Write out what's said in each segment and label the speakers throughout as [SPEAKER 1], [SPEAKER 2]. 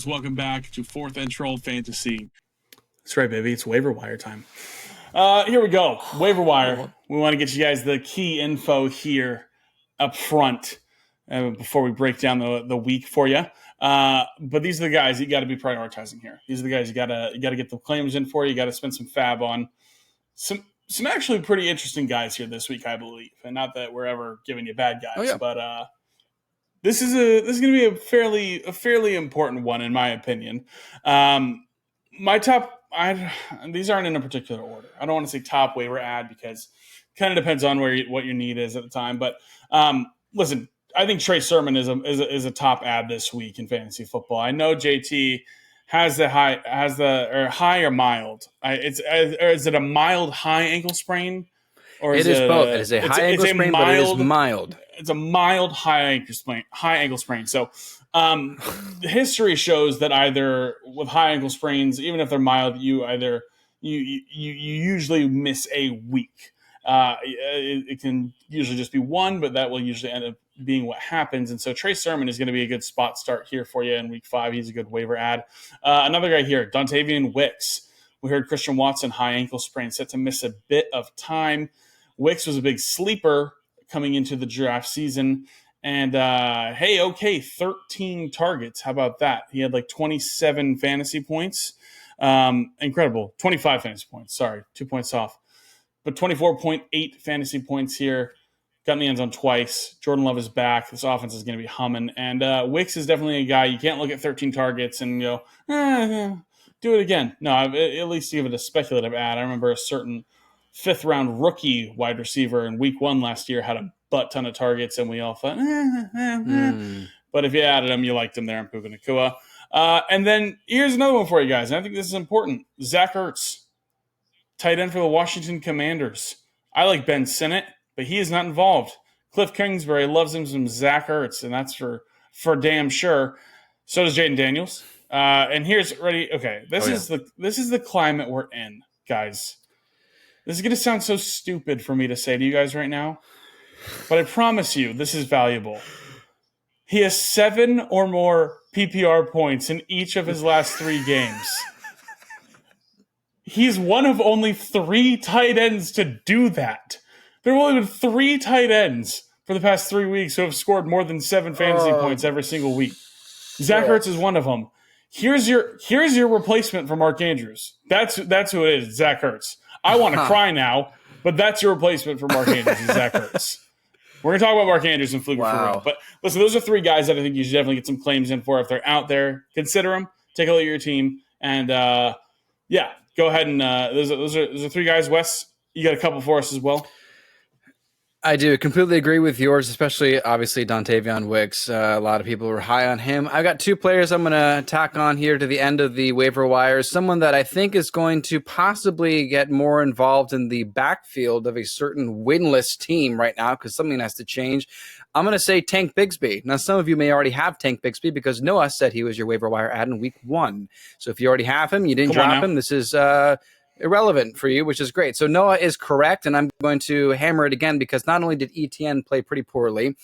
[SPEAKER 1] Welcome back to Fourth and Troll Fantasy.
[SPEAKER 2] That's right, baby. It's waiver wire time. Here we go. Waiver wire. We want to get you guys the key info here up front before we break down the week for you. But these are the guys you got to be prioritizing here. These are the guys you got to get the claims in for. You got to spend some fab on. Some actually pretty interesting guys here this week, I believe. And not that we're ever giving you bad guys, but this is going to be a fairly important one in my opinion. My top. These aren't in a particular order. I don't want to say top waiver ad because it kind of depends on what your need is at the time. But listen, I think Trey Sermon is a top ad this week in fantasy football. I know JT has the high or mild. Is it a mild high ankle sprain? Or
[SPEAKER 3] it is both. It is a high ankle sprain, but it is mild.
[SPEAKER 2] It's a mild high ankle sprain. So history shows that either with high ankle sprains, even if they're mild, you usually miss a week. It can usually just be one, but that will usually end up being what happens. And so Trey Sermon is going to be a good spot start here for you in week 5. He's a good waiver ad. Another guy here, Dontayvion Wicks. We heard Christian Watson, high ankle sprain, set to miss a bit of time. Wicks was a big sleeper coming into the draft season. And, 13 targets. How about that? He had like 27 fantasy points. Incredible. 25 fantasy points. Sorry, 2 points off. But 24.8 fantasy points here. Got in the end zone twice. Jordan Love is back. This offense is going to be humming. And Wicks is definitely a guy. You can't look at 13 targets and go, do it again. No, at least give it a speculative ad. I remember a certain 5th-round rookie wide receiver in week 1 last year had a butt ton of targets, and we all thought, But if you added him, you liked him there in Puka Nakua. And then here's another one for you guys, and I think this is important. Zach Ertz, tight end for the Washington Commanders. I like Ben Sinnott, but he is not involved. Cliff Kingsbury loves him some Zach Ertz, and that's for damn sure. So does Jaden Daniels. And here's ready. Okay, this is the climate we're in, guys. This is going to sound so stupid for me to say to you guys right now, but I promise you this is valuable. He has 7 or more PPR points in each of his last 3 games. He's one of only 3 tight ends to do that. There have only been 3 tight ends for the past 3 weeks who have scored more than 7 fantasy points every single week. Zach Ertz is one of them. Here's your replacement for Mark Andrews. That's who it is, Zach Ertz. I want to cry now, but that's your replacement for Mark Andrews, Zach Ertz. We're going to talk about Mark Andrews and Fluker for real. But listen, those are 3 guys that I think you should definitely get some claims in for. If they're out there, consider them. Take a look at your team. And, go ahead and those are 3 guys. Wes, you got a couple for us as well?
[SPEAKER 3] I do completely agree with yours, especially obviously Dontayvion Wicks. A lot of people were high on him. I've got 2 players I'm going to tack on here to the end of the waiver wires. Someone that I think is going to possibly get more involved in the backfield of a certain winless team right now because something has to change. I'm going to say Tank Bigsby. Now, some of you may already have Tank Bigsby because Noah said he was your waiver wire ad in week 1. So if you already have him, you didn't drop him. This is irrelevant for you, which is great. So Noah is correct, and I'm going to hammer it again because not only did ETN play pretty poorly,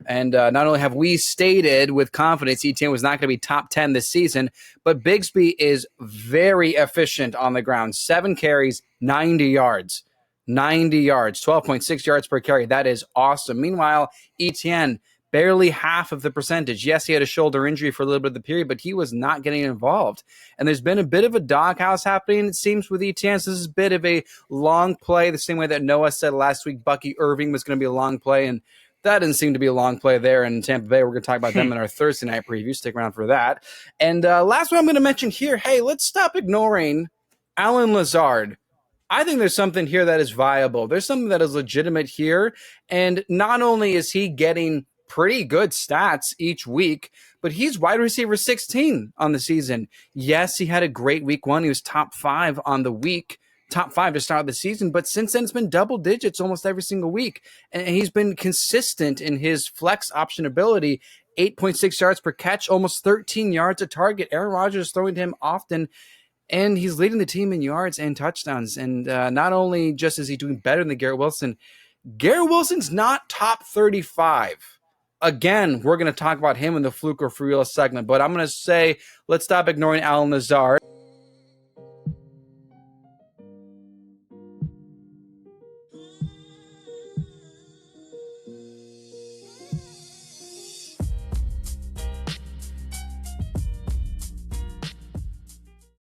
[SPEAKER 3] and not only have we stated with confidence ETN was not going to be top 10 this season, but Bigsby is very efficient on the ground. 7 carries, 90 yards. 90 yards, 12.6 yards per carry. That is awesome. Meanwhile, ETN, barely half of the percentage. Yes, he had a shoulder injury for a little bit of the period, but he was not getting involved. And there's been a bit of a doghouse happening, it seems, with ETN. So this is a bit of a long play, the same way that Noah said last week Bucky Irving was going to be a long play, and that didn't seem to be a long play there in Tampa Bay. We're going to talk about them in our Thursday night preview. Stick around for that. And last one I'm going to mention here, hey, let's stop ignoring Alan Lazard. I think there's something here that is viable. There's something that is legitimate here. And not only is he getting pretty good stats each week, but he's wide receiver 16 on the season. Yes, he had a great week 1. He was top 5 on the week, top 5 to start the season. But since then, it's been double digits almost every single week. And he's been consistent in his flex option ability, 8.6 yards per catch, almost 13 yards a target. Aaron Rodgers is throwing to him often. And he's leading the team in yards and touchdowns. And not only just is he doing better than Garrett Wilson, Garrett Wilson's not top 35 again, we're going to talk about him in the Fluke or For Real segment, but I'm going to say let's stop ignoring Alan Lazard.